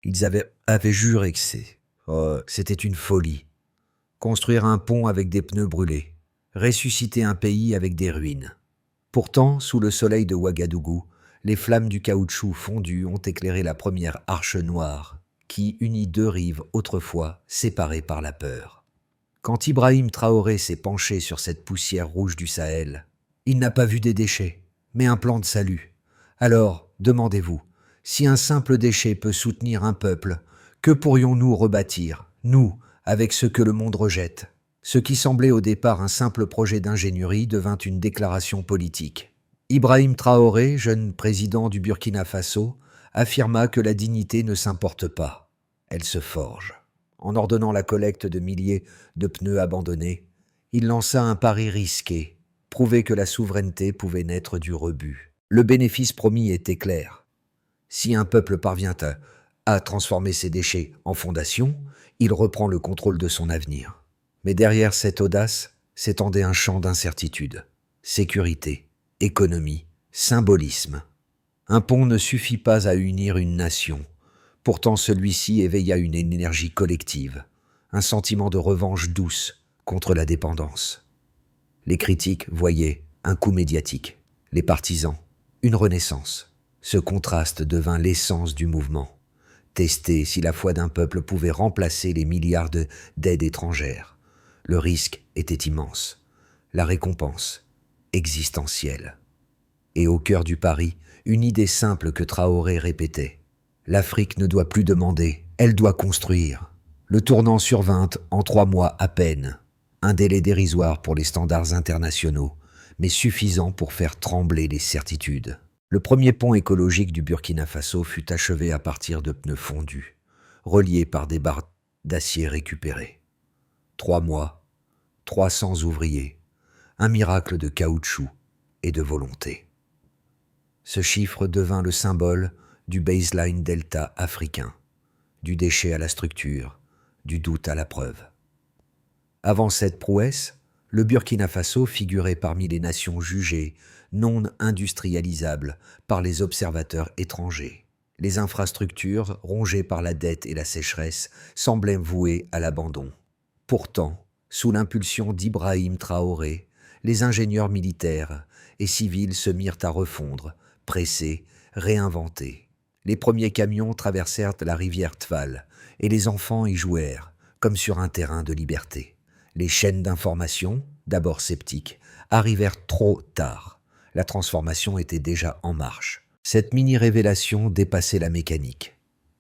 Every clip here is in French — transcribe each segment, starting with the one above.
Ils avaient juré que c'était une folie. Construire un pont avec des pneus brûlés. Ressusciter un pays avec des ruines. Pourtant, sous le soleil de Ouagadougou, les flammes du caoutchouc fondu ont éclairé la première arche noire qui unit deux rives autrefois séparées par la peur. Quand Ibrahim Traoré s'est penché sur cette poussière rouge du Sahel, il n'a pas vu des déchets, mais un plan de salut. Alors, demandez-vous, si un simple déchet peut soutenir un peuple, que pourrions-nous rebâtir, nous, avec ce que le monde rejette ? Ce qui semblait au départ un simple projet d'ingénierie devint une déclaration politique. Ibrahim Traoré, jeune président du Burkina Faso, affirma que la dignité ne s'importe pas, elle se forge. En ordonnant la collecte de milliers de pneus abandonnés, il lança un pari risqué, prouver que la souveraineté pouvait naître du rebut. Le bénéfice promis était clair. Si un peuple parvient à transformer ses déchets en fondation, il reprend le contrôle de son avenir. Mais derrière cette audace s'étendait un champ d'incertitude. Sécurité, économie, symbolisme. Un pont ne suffit pas à unir une nation. Pourtant celui-ci éveilla une énergie collective, un sentiment de revanche douce contre la dépendance. Les critiques voyaient un coup médiatique, les partisans, une renaissance. Ce contraste devint l'essence du mouvement. Tester si la foi d'un peuple pouvait remplacer les milliards d'aides étrangères. Le risque était immense, la récompense existentielle. Et au cœur du pari, une idée simple que Traoré répétait. L'Afrique ne doit plus demander, elle doit construire. Le tournant survint en 3 mois à peine. Un délai dérisoire pour les standards internationaux, mais suffisant pour faire trembler les certitudes. Le premier pont écologique du Burkina Faso fut achevé à partir de pneus fondus, reliés par des barres d'acier récupérées. 3 mois, 300 ouvriers, un miracle de caoutchouc et de volonté. Ce chiffre devint le symbole du baseline delta africain, du déchet à la structure, du doute à la preuve. Avant cette prouesse, le Burkina Faso figurait parmi les nations jugées non industrialisables par les observateurs étrangers. Les infrastructures, rongées par la dette et la sécheresse, semblaient vouées à l'abandon. Pourtant, sous l'impulsion d'Ibrahim Traoré, les ingénieurs militaires et civils se mirent à refondre, presser, réinventer. Les premiers camions traversèrent la rivière Tval et les enfants y jouèrent, comme sur un terrain de liberté. Les chaînes d'information, d'abord sceptiques, arrivèrent trop tard. La transformation était déjà en marche. Cette mini-révélation dépassait la mécanique.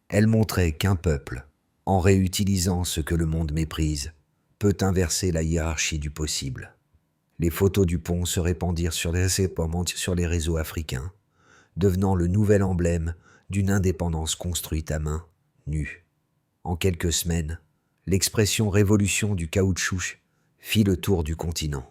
Elle montrait qu'un peuple, en réutilisant ce que le monde méprise, peut inverser la hiérarchie du possible. Les photos du pont se répandirent sur les réseaux africains, devenant le nouvel emblème d'une indépendance construite à main nue. En quelques semaines, l'expression « révolution du caoutchouc » fit le tour du continent.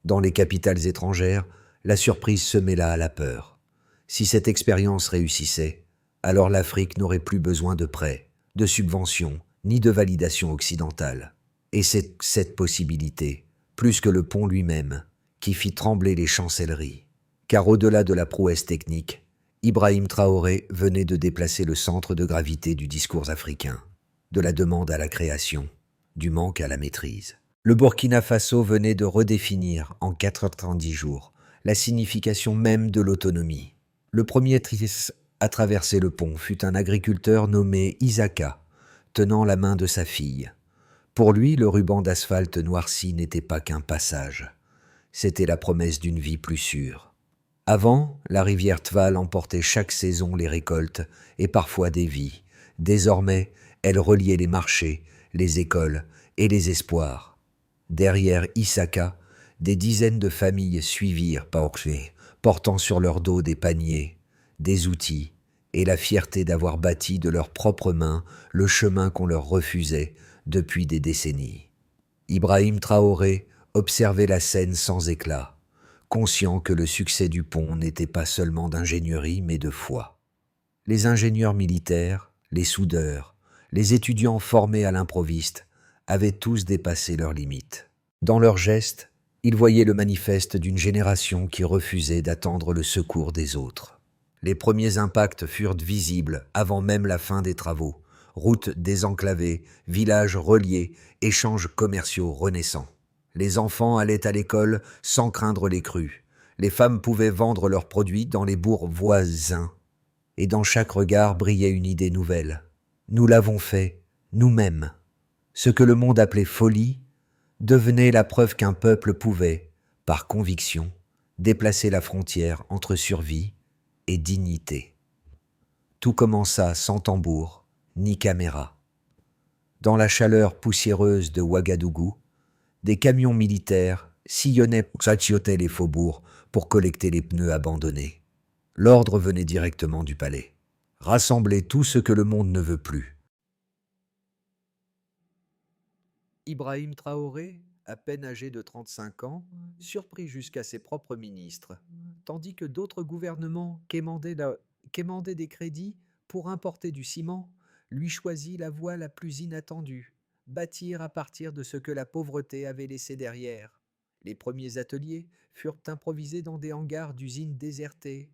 Dans les capitales étrangères, la surprise se mêla à la peur. Si cette expérience réussissait, alors l'Afrique n'aurait plus besoin de prêts, de subventions, ni de validation occidentale. Et c'est cette possibilité, plus que le pont lui-même, qui fit trembler les chancelleries. Car au-delà de la prouesse technique, Ibrahim Traoré venait de déplacer le centre de gravité du discours africain, de la demande à la création, du manque à la maîtrise. Le Burkina Faso venait de redéfinir, en 90 jours, la signification même de l'autonomie. Le premier à traverser le pont fut un agriculteur nommé Isaka, tenant la main de sa fille. Pour lui, le ruban d'asphalte noirci n'était pas qu'un passage. C'était la promesse d'une vie plus sûre. Avant, la rivière Tval emportait chaque saison les récoltes et parfois des vies. Désormais, elle reliait les marchés, les écoles et les espoirs. Derrière Isaka, des dizaines de familles suivirent Paorché, portant sur leur dos des paniers, des outils et la fierté d'avoir bâti de leurs propres mains le chemin qu'on leur refusait depuis des décennies. Ibrahim Traoré observait la scène sans éclat, conscient que le succès du pont n'était pas seulement d'ingénierie mais de foi. Les ingénieurs militaires, les soudeurs, les étudiants formés à l'improviste avaient tous dépassé leurs limites. Dans leurs gestes, ils voyaient le manifeste d'une génération qui refusait d'attendre le secours des autres. Les premiers impacts furent visibles avant même la fin des travaux. Routes désenclavées, villages reliés, échanges commerciaux renaissants. Les enfants allaient à l'école sans craindre les crues. Les femmes pouvaient vendre leurs produits dans les bourgs voisins. Et dans chaque regard brillait une idée nouvelle. Nous l'avons fait, nous-mêmes. Ce que le monde appelait folie devenait la preuve qu'un peuple pouvait, par conviction, déplacer la frontière entre survie et dignité. Tout commença sans tambour ni caméra. Dans la chaleur poussiéreuse de Ouagadougou, des camions militaires sillonnaient les faubourgs pour collecter les pneus abandonnés. L'ordre venait directement du palais. Rassembler tout ce que le monde ne veut plus. Ibrahim Traoré, à peine âgé de 35 ans, surprit jusqu'à ses propres ministres, tandis que d'autres gouvernements quémandaient des crédits pour importer du ciment, lui choisit la voie la plus inattendue, bâtir à partir de ce que la pauvreté avait laissé derrière. Les premiers ateliers furent improvisés dans des hangars d'usines désertées.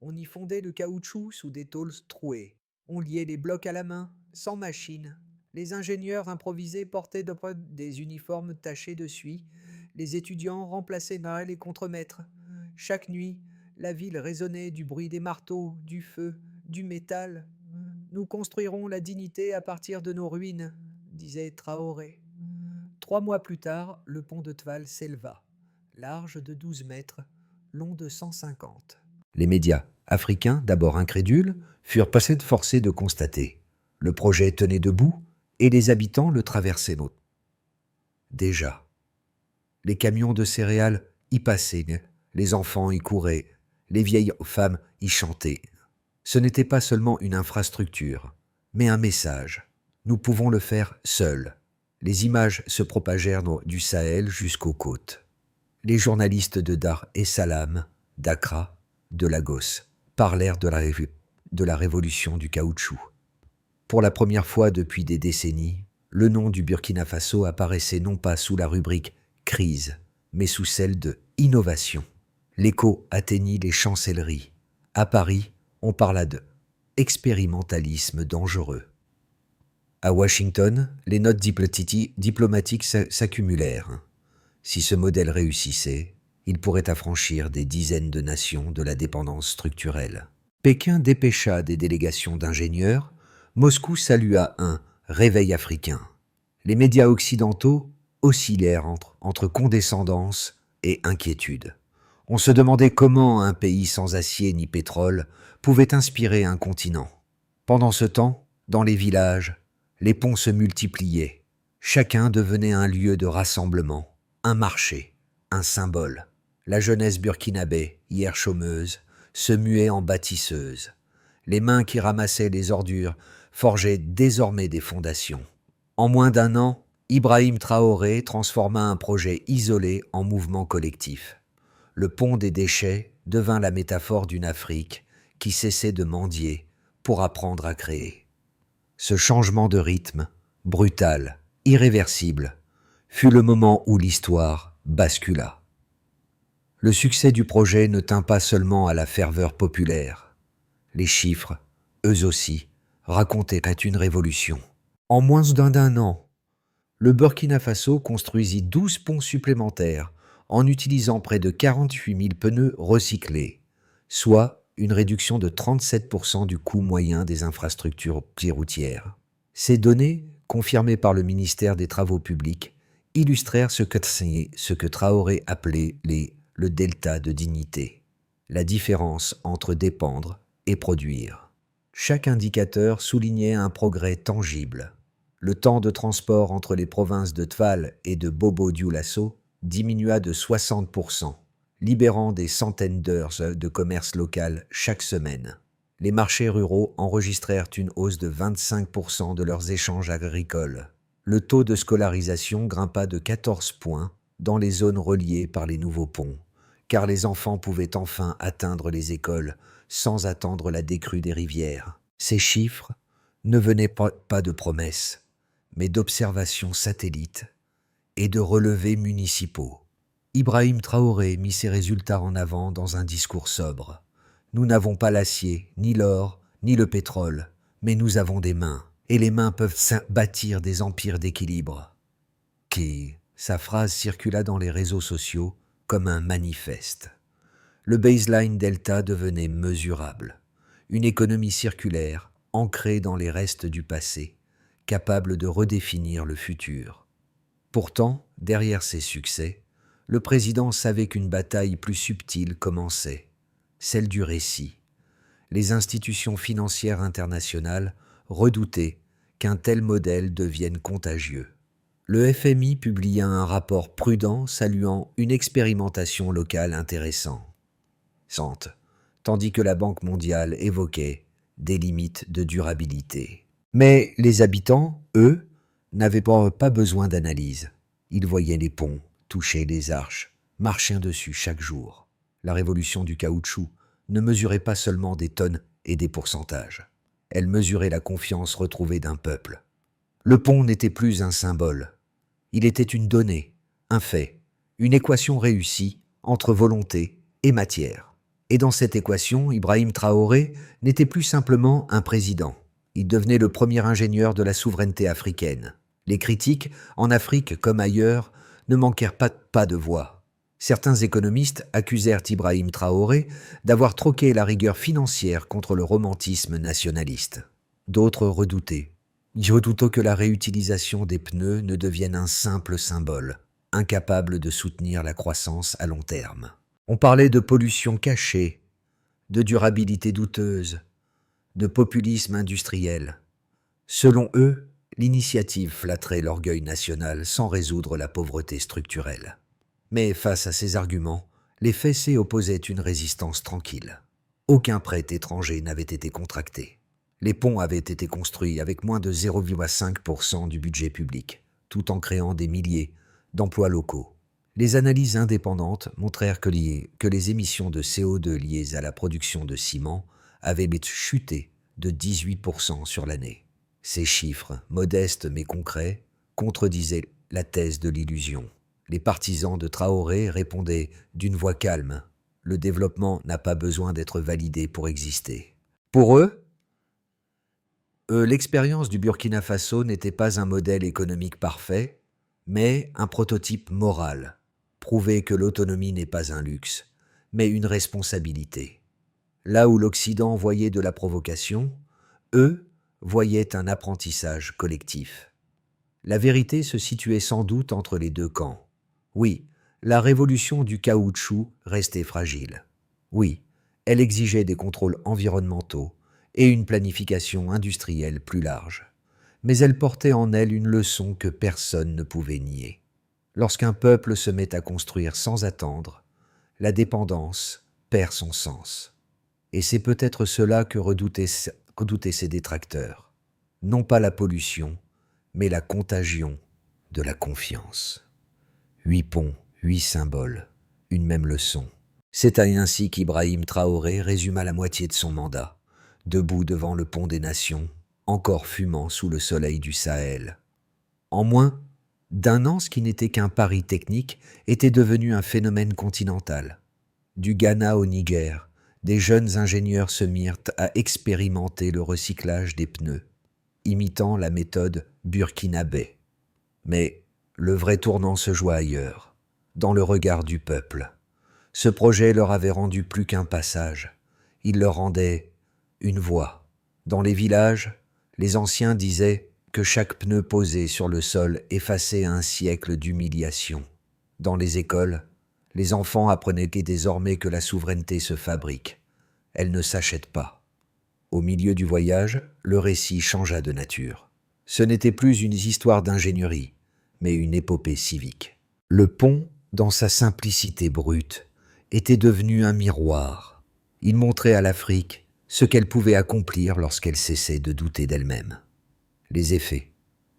On y fondait le caoutchouc sous des tôles trouées. On liait les blocs à la main, sans machine. Les ingénieurs improvisés portaient des uniformes tachés de suie. Les étudiants remplaçaient les contremaîtres. Chaque nuit, la ville résonnait du bruit des marteaux, du feu, du métal. Nous construirons la dignité à partir de nos ruines, disait Traoré. 3 mois plus tard, le pont de Tval s'éleva, large de 12 mètres, long de 150. Les médias africains, d'abord incrédules, furent forcés de constater. Le projet tenait debout et les habitants le traversaient. Déjà, les camions de céréales y passaient, les enfants y couraient, les vieilles femmes y chantaient. Ce n'était pas seulement une infrastructure, mais un message. Nous pouvons le faire seuls. Les images se propagèrent du Sahel jusqu'aux côtes. Les journalistes de Dar es Salaam, d'Accra, de Lagos, parlèrent de la révolution du caoutchouc. Pour la première fois depuis des décennies, le nom du Burkina Faso apparaissait non pas sous la rubrique « crise », mais sous celle de « innovation ». L'écho atteignit les chancelleries. À Paris, on parla de « expérimentalisme dangereux ». À Washington, les notes diplomatiques s'accumulèrent. Si ce modèle réussissait, il pourrait affranchir des dizaines de nations de la dépendance structurelle. Pékin dépêcha des délégations d'ingénieurs. Moscou salua un « réveil africain ». Les médias occidentaux oscillèrent entre condescendance et inquiétude. On se demandait comment un pays sans acier ni pétrole pouvait inspirer un continent. Pendant ce temps, dans les villages, les ponts se multipliaient. Chacun devenait un lieu de rassemblement, un marché, un symbole. La jeunesse burkinabé, hier chômeuse, se muait en bâtisseuse. Les mains qui ramassaient les ordures forgeaient désormais des fondations. En moins d'1 an, Ibrahim Traoré transforma un projet isolé en mouvement collectif. Le pont des déchets devint la métaphore d'une Afrique qui cessait de mendier pour apprendre à créer. Ce changement de rythme, brutal, irréversible, fut le moment où l'histoire bascula. Le succès du projet ne tint pas seulement à la ferveur populaire. Les chiffres, eux aussi, racontaient une révolution. En moins d'1 an, le Burkina Faso construisit 12 ponts supplémentaires en utilisant près de 48 000 pneus recyclés, soit une réduction de 37% du coût moyen des infrastructures routières. Ces données, confirmées par le ministère des Travaux publics, illustrèrent ce que Traoré appelait le delta de dignité, la différence entre dépendre et produire. Chaque indicateur soulignait un progrès tangible. Le temps de transport entre les provinces de Tval et de Bobo-Dioulasso diminua de 60%, libérant des centaines d'heures de commerce local chaque semaine. Les marchés ruraux enregistrèrent une hausse de 25% de leurs échanges agricoles. Le taux de scolarisation grimpa de 14 points dans les zones reliées par les nouveaux ponts, car les enfants pouvaient enfin atteindre les écoles sans attendre la décrue des rivières. Ces chiffres ne venaient pas de promesses, mais d'observations satellites et de relevés municipaux. Ibrahim Traoré mit ces résultats en avant dans un discours sobre. Nous n'avons pas l'acier, ni l'or, ni le pétrole, mais nous avons des mains, et les mains peuvent bâtir des empires d'équilibre. » Sa phrase circula dans les réseaux sociaux comme un manifeste. Le baseline delta devenait mesurable. Une économie circulaire, ancrée dans les restes du passé, capable de redéfinir le futur. Pourtant, derrière ces succès, le président savait qu'une bataille plus subtile commençait, celle du récit. Les institutions financières internationales redoutaient qu'un tel modèle devienne contagieux. Le FMI publia un rapport prudent saluant une expérimentation locale intéressante, tandis que la Banque mondiale évoquait des limites de durabilité. Mais les habitants, eux, n'avaient pas besoin d'analyse. Ils voyaient les ponts, touchaient les arches, marchaient dessus chaque jour. La révolution du caoutchouc ne mesurait pas seulement des tonnes et des pourcentages. Elle mesurait la confiance retrouvée d'un peuple. Le pont n'était plus un symbole. Il était une donnée, un fait, une équation réussie entre volonté et matière. Et dans cette équation, Ibrahim Traoré n'était plus simplement un président. Il devenait le premier ingénieur de la souveraineté africaine. Les critiques, en Afrique comme ailleurs, ne manquèrent pas de voix. Certains économistes accusèrent Ibrahim Traoré d'avoir troqué la rigueur financière contre le romantisme nationaliste. D'autres redoutaient que la réutilisation des pneus ne devienne un simple symbole, incapable de soutenir la croissance à long terme. On parlait de pollution cachée, de durabilité douteuse, de populisme industriel. Selon eux, l'initiative flatterait l'orgueil national sans résoudre la pauvreté structurelle. Mais face à ces arguments, les fessés opposaient une résistance tranquille. Aucun prêt étranger n'avait été contracté. Les ponts avaient été construits avec moins de 0,5% du budget public, tout en créant des milliers d'emplois locaux. Les analyses indépendantes montrèrent que les émissions de CO2 liées à la production de ciment avaient chuté de 18% sur l'année. Ces chiffres, modestes mais concrets, contredisaient la thèse de l'illusion. Les partisans de Traoré répondaient d'une voix calme. Le développement n'a pas besoin d'être validé pour exister. Pour eux, l'expérience du Burkina Faso n'était pas un modèle économique parfait, mais un prototype moral, prouver que l'autonomie n'est pas un luxe, mais une responsabilité. Là où l'Occident voyait de la provocation, eux voyaient un apprentissage collectif. La vérité se situait sans doute entre les deux camps. Oui, la révolution du caoutchouc restait fragile. Oui, elle exigeait des contrôles environnementaux et une planification industrielle plus large. Mais elle portait en elle une leçon que personne ne pouvait nier. Lorsqu'un peuple se met à construire sans attendre, la dépendance perd son sens. Et c'est peut-être cela que redoutaient ses détracteurs. Non pas la pollution, mais la contagion de la confiance. 8 ponts, 8 symboles, une même leçon. C'est ainsi qu'Ibrahim Traoré résuma la moitié de son mandat, debout devant le pont des nations, encore fumant sous le soleil du Sahel. En moins d'un an, ce qui n'était qu'un pari technique était devenu un phénomène continental. Du Ghana au Niger, des jeunes ingénieurs se mirent à expérimenter le recyclage des pneus, imitant la méthode burkinabé. Mais le vrai tournant se joua ailleurs, dans le regard du peuple. Ce projet leur avait rendu plus qu'un passage, il leur rendait une voix. Dans les villages, les anciens disaient que chaque pneu posé sur le sol effaçait un siècle d'humiliation. Dans les écoles, les enfants apprenaient désormais que la souveraineté se fabrique. Elle ne s'achète pas. Au milieu du voyage, le récit changea de nature. Ce n'était plus une histoire d'ingénierie, mais une épopée civique. Le pont, dans sa simplicité brute, était devenu un miroir. Il montrait à l'Afrique ce qu'elle pouvait accomplir lorsqu'elle cessait de douter d'elle-même. Les effets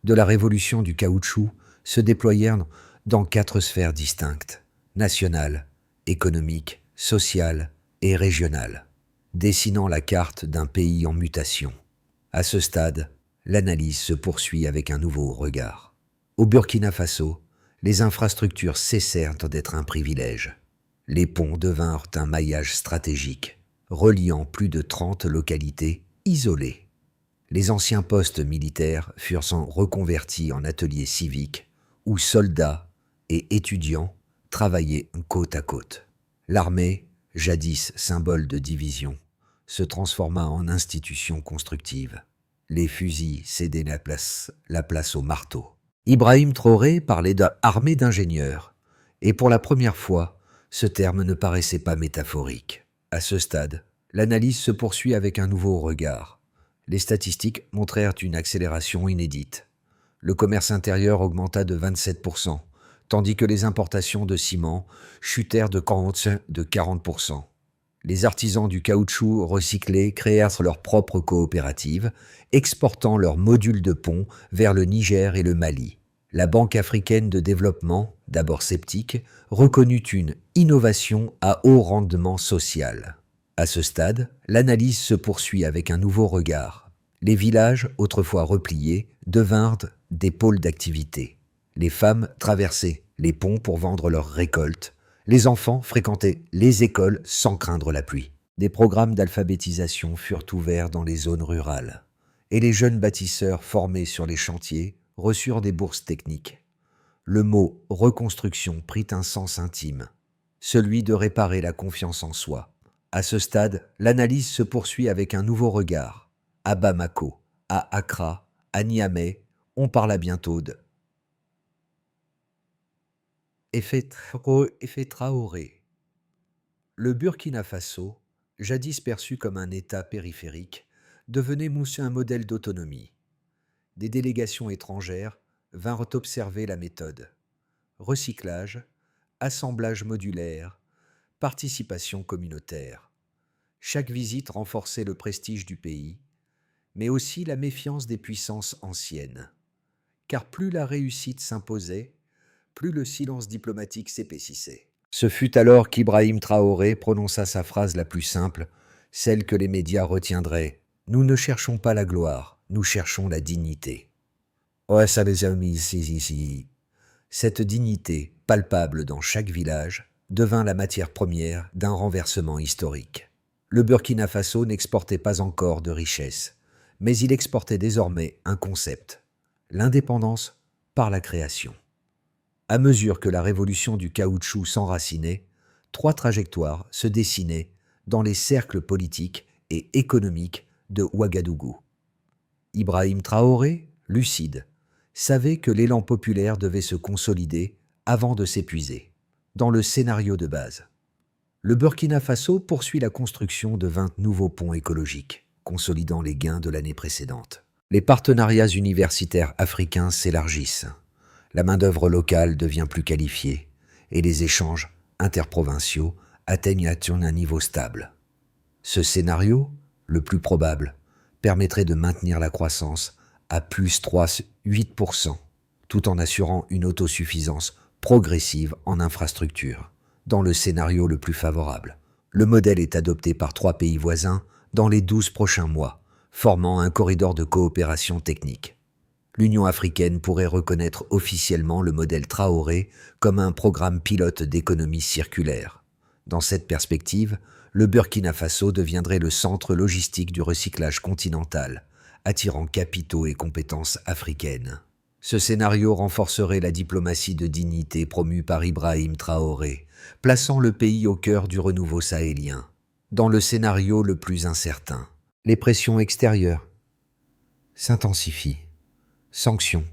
de la révolution du caoutchouc se déployèrent dans 4 sphères distinctes, nationale, économique, sociale et régionale, dessinant la carte d'un pays en mutation. À ce stade, l'analyse se poursuit avec un nouveau regard. Au Burkina Faso, les infrastructures cessèrent d'être un privilège. Les ponts devinrent un maillage stratégique, reliant plus de 30 localités isolées. Les anciens postes militaires furent reconvertis en ateliers civiques où soldats et étudiants travaillaient côte à côte. L'armée, jadis symbole de division, se transforma en institution constructive. Les fusils cédaient la place au marteau. Ibrahim Traoré parlait d'armée d'ingénieurs, et pour la première fois, ce terme ne paraissait pas métaphorique. À ce stade, l'analyse se poursuit avec un nouveau regard. Les statistiques montrèrent une accélération inédite. Le commerce intérieur augmenta de 27%, tandis que les importations de ciment chutèrent de 40%. Les artisans du caoutchouc recyclé créèrent leurs propres coopératives, exportant leurs modules de pont vers le Niger et le Mali. La Banque africaine de développement, d'abord sceptique, reconnut une innovation à haut rendement social. À ce stade, l'analyse se poursuit avec un nouveau regard. Les villages, autrefois repliés, devinrent des pôles d'activité. Les femmes traversaient les ponts pour vendre leurs récoltes. Les enfants fréquentaient les écoles sans craindre la pluie. Des programmes d'alphabétisation furent ouverts dans les zones rurales, et les jeunes bâtisseurs formés sur les chantiers reçurent des bourses techniques. Le mot « reconstruction » prit un sens intime, celui de réparer la confiance en soi. À ce stade, l'analyse se poursuit avec un nouveau regard. À Bamako, à Accra, à Niamey, on parla bientôt de effet Traoré. Le Burkina Faso, jadis perçu comme un État périphérique, devenait un modèle d'autonomie. Des délégations étrangères vinrent observer la méthode. Recyclage, assemblage modulaire, participation communautaire. Chaque visite renforçait le prestige du pays, mais aussi la méfiance des puissances anciennes. Car plus la réussite s'imposait, plus le silence diplomatique s'épaississait. Ce fut alors qu'Ibrahim Traoré prononça sa phrase la plus simple, celle que les médias retiendraient. « Nous ne cherchons pas la gloire, nous cherchons la dignité. » Ouais, ça les amis, si. Cette dignité, palpable dans chaque village, devint la matière première d'un renversement historique. Le Burkina Faso n'exportait pas encore de richesses, mais il exportait désormais un concept, l'indépendance par la création. À mesure que la révolution du caoutchouc s'enracinait, 3 trajectoires se dessinaient dans les cercles politiques et économiques de Ouagadougou. Ibrahim Traoré, lucide, savait que l'élan populaire devait se consolider avant de s'épuiser. Dans le scénario de base, le Burkina Faso poursuit la construction de 20 nouveaux ponts écologiques, consolidant les gains de l'année précédente. Les partenariats universitaires africains s'élargissent. La main-d'œuvre locale devient plus qualifiée et les échanges interprovinciaux atteignent un niveau stable. Ce scénario, le plus probable, permettrait de maintenir la croissance à plus 8%, tout en assurant une autosuffisance progressive en infrastructures. Dans le scénario le plus favorable, le modèle est adopté par 3 pays voisins dans les 12 prochains mois, formant un corridor de coopération technique. L'Union africaine pourrait reconnaître officiellement le modèle Traoré comme un programme pilote d'économie circulaire. Dans cette perspective, le Burkina Faso deviendrait le centre logistique du recyclage continental, attirant capitaux et compétences africaines. Ce scénario renforcerait la diplomatie de dignité promue par Ibrahim Traoré, plaçant le pays au cœur du renouveau sahélien. Dans le scénario le plus incertain, les pressions extérieures s'intensifient. Sanctions,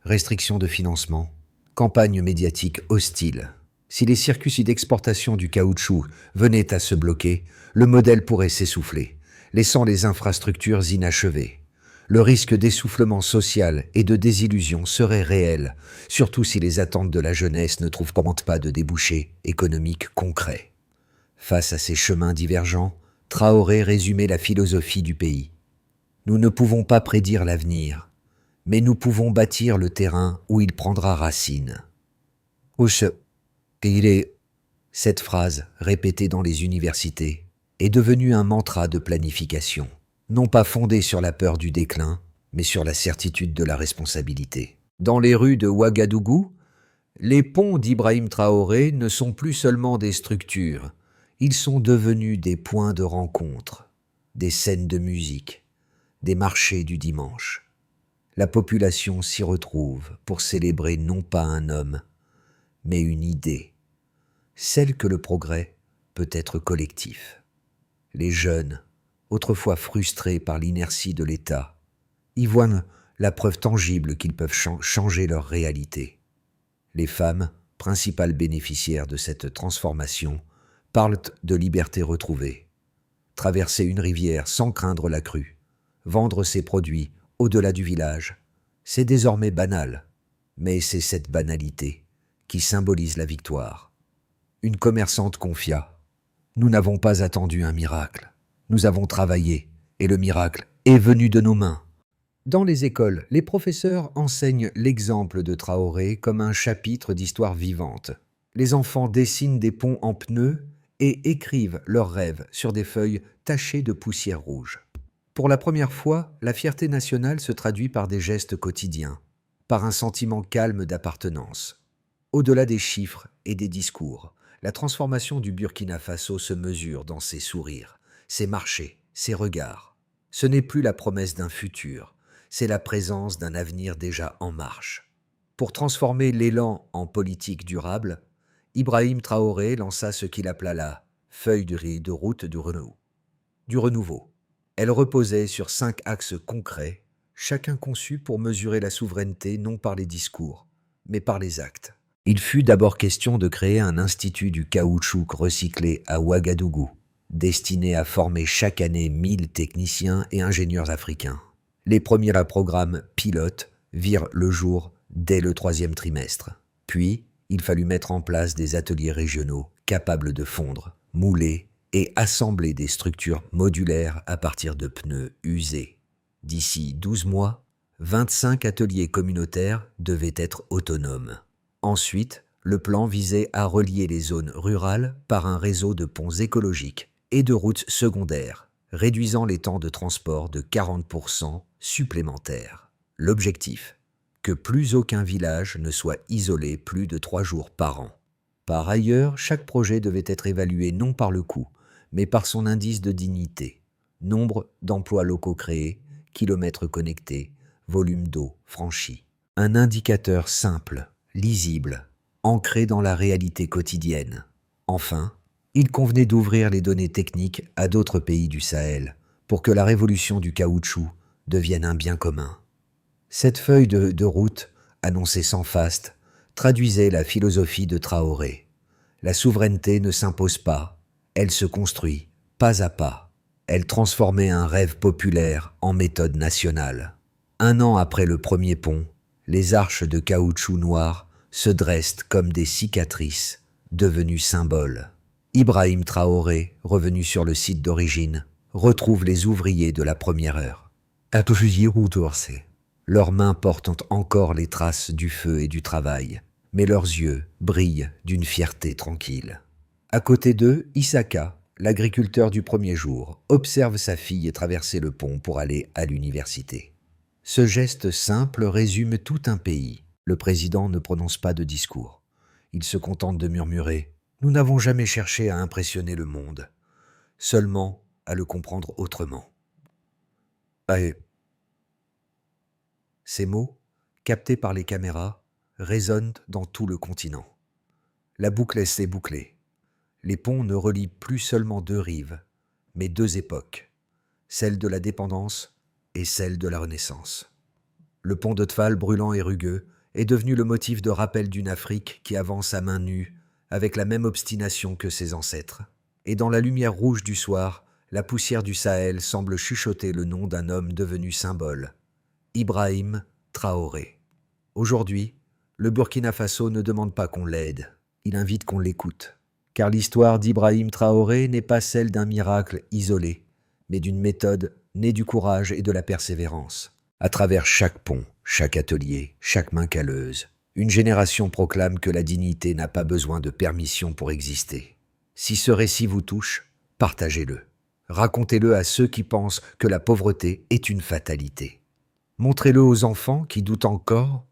restrictions de financement, campagnes médiatiques hostiles. Si les circuits d'exportation du caoutchouc venaient à se bloquer, le modèle pourrait s'essouffler, laissant les infrastructures inachevées. Le risque d'essoufflement social et de désillusion serait réel, surtout si les attentes de la jeunesse ne trouvent pas de débouchés économiques concrets. Face à ces chemins divergents, Traoré résumait la philosophie du pays. Nous ne pouvons pas prédire l'avenir, mais nous pouvons bâtir le terrain où il prendra racine. Cette phrase, répétée dans les universités, est devenue un mantra de planification, non pas fondé sur la peur du déclin, mais sur la certitude de la responsabilité. Dans les rues de Ouagadougou, les ponts d'Ibrahim Traoré ne sont plus seulement des structures, Ils sont devenus des points de rencontre, des scènes de musique, des marchés du dimanche. La population s'y retrouve pour célébrer non pas un homme, mais une idée, celle que le progrès peut être collectif. Les jeunes, autrefois frustrés par l'inertie de l'État, y voient la preuve tangible qu'ils peuvent changer leur réalité. Les femmes, principales bénéficiaires de cette transformation, parlent de liberté retrouvée. Traverser une rivière sans craindre la crue, vendre ses produits au-delà du village, c'est désormais banal, mais c'est cette banalité qui symbolise la victoire. Une commerçante confia : « Nous n'avons pas attendu un miracle, nous avons travaillé, et le miracle est venu de nos mains. » Dans les écoles, les professeurs enseignent l'exemple de Traoré comme un chapitre d'histoire vivante. Les enfants dessinent des ponts en pneus et écrivent leurs rêves sur des feuilles tachées de poussière rouge. Pour la première fois, la fierté nationale se traduit par des gestes quotidiens, par un sentiment calme d'appartenance. Au-delà des chiffres et des discours, la transformation du Burkina Faso se mesure dans ses sourires, ses marchés, ses regards. Ce n'est plus la promesse d'un futur, c'est la présence d'un avenir déjà en marche. Pour transformer l'élan en politique durable, Ibrahim Traoré lança ce qu'il appela la feuille de route du renouveau. Elle reposait sur 5 axes concrets, chacun conçu pour mesurer la souveraineté non par les discours, mais par les actes. Il fut d'abord question de créer un institut du caoutchouc recyclé à Ouagadougou, destiné à former chaque année 1000 techniciens et ingénieurs africains. Les premiers programmes pilotes virent le jour dès le 3e trimestre. Puis, il fallut mettre en place des ateliers régionaux capables de fondre, mouler et assembler des structures modulaires à partir de pneus usés. D'ici 12 mois, 25 ateliers communautaires devaient être autonomes. Ensuite, le plan visait à relier les zones rurales par un réseau de ponts écologiques et de routes secondaires, réduisant les temps de transport de 40% supplémentaires. L'objectif : que plus aucun village ne soit isolé plus de 3 jours par an. Par ailleurs, chaque projet devait être évalué non par le coût, mais par son indice de dignité, nombre d'emplois locaux créés, kilomètres connectés, volume d'eau franchi. Un indicateur simple, lisible, ancré dans la réalité quotidienne. Enfin, il convenait d'ouvrir les données techniques à d'autres pays du Sahel pour que la révolution du caoutchouc devienne un bien commun. Cette feuille de route, annoncée sans faste, traduisait la philosophie de Traoré. La souveraineté ne s'impose pas, elle se construit, pas à pas. Elle transformait un rêve populaire en méthode nationale. 1 an après le premier pont, les arches de caoutchouc noir se dressent comme des cicatrices, devenues symboles. Ibrahim Traoré, revenu sur le site d'origine, retrouve les ouvriers de la première heure. Leurs mains portent encore les traces du feu et du travail, mais leurs yeux brillent d'une fierté tranquille. À côté d'eux, Issaka, l'agriculteur du premier jour, observe sa fille traverser le pont pour aller à l'université. Ce geste simple résume tout un pays. Le président ne prononce pas de discours. Il se contente de murmurer « Nous n'avons jamais cherché à impressionner le monde, seulement à le comprendre autrement. » Ces mots, captés par les caméras, résonnent dans tout le continent. La boucle s'est bouclée. Les ponts ne relient plus seulement 2 rives, mais 2 époques, celle de la dépendance et celle de la Renaissance. Le pont de Tfal, brûlant et rugueux, est devenu le motif de rappel d'une Afrique qui avance à main nue, avec la même obstination que ses ancêtres. Et dans la lumière rouge du soir, la poussière du Sahel semble chuchoter le nom d'un homme devenu symbole, Ibrahim Traoré. Aujourd'hui, le Burkina Faso ne demande pas qu'on l'aide, il invite qu'on l'écoute. Car l'histoire d'Ibrahim Traoré n'est pas celle d'un miracle isolé, mais d'une méthode née du courage et de la persévérance. À travers chaque pont, chaque atelier, chaque main calleuse, une génération proclame que la dignité n'a pas besoin de permission pour exister. Si ce récit vous touche, partagez-le. Racontez-le à ceux qui pensent que la pauvreté est une fatalité. Montrez-le aux enfants qui doutent encore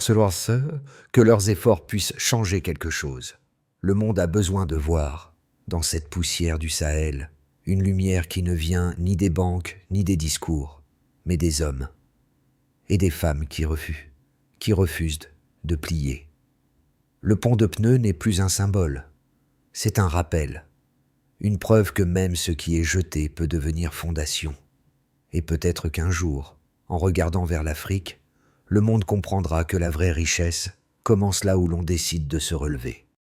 selon eux, que leurs efforts puissent changer quelque chose. Le monde a besoin de voir, dans cette poussière du Sahel, une lumière qui ne vient ni des banques ni des discours, mais des hommes et des femmes qui refusent de plier. Le pont de pneus n'est plus un symbole, c'est un rappel, une preuve que même ce qui est jeté peut devenir fondation. Et peut-être qu'un jour, en regardant vers l'Afrique, le monde comprendra que la vraie richesse commence là où l'on décide de se relever.